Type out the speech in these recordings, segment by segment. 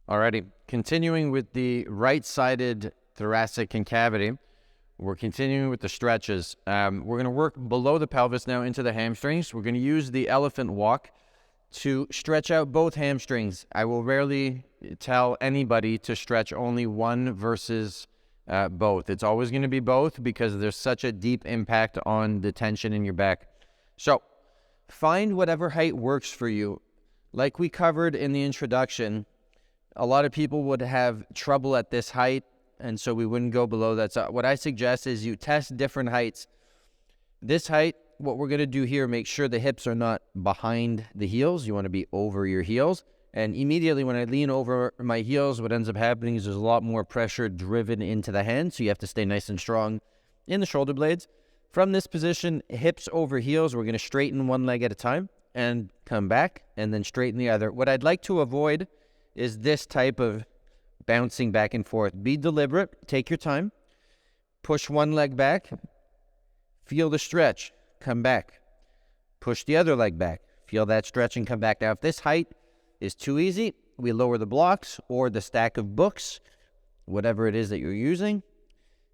Alrighty, continuing with the right-sided thoracic concavity, we're continuing with the stretches. We're going to work below the pelvis now into the hamstrings. We're going to use the elephant walk to stretch out both hamstrings. I will rarely tell anybody to stretch only one versus both. It's always going to be both because there's such a deep impact on the tension in your back. So find whatever height works for you. Like we covered in the introduction, a lot of people would have trouble at this height, and so we wouldn't go below that. So what I suggest is you test different heights. This height, what we're going to do here, make sure the hips are not behind the heels. You want to be over your heels. And immediately when I lean over my heels, what ends up happening is there's a lot more pressure driven into the hand, so you have to stay nice and strong in the shoulder blades. From this position, hips over heels, we're going to straighten one leg at a time and come back and then straighten the other. What I'd like to avoid is this type of bouncing back and forth. Be deliberate. Take your time. Push one leg back. Feel the stretch. Come back. Push the other leg back. Feel that stretch and come back. Now, if this height is too easy, we lower the blocks or the stack of books, whatever it is that you're using.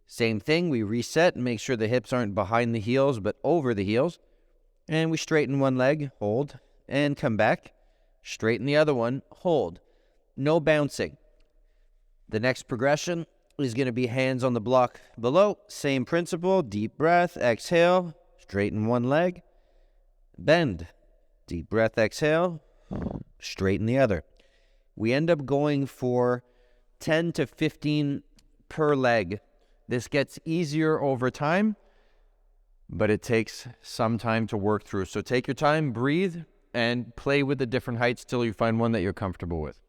Same thing. We reset and make sure the hips aren't behind the heels but over the heels. And we straighten one leg, hold, and come back. Straighten the other one, hold. No bouncing. The next progression is going to be hands on the block below. Same principle. Deep breath. Exhale. Straighten one leg. Bend. Deep breath. Exhale. Straighten the other. We end up going for 10 to 15 per leg. This gets easier over time, but it takes some time to work through. So take your time, breathe, and play with the different heights till you find one that you're comfortable with.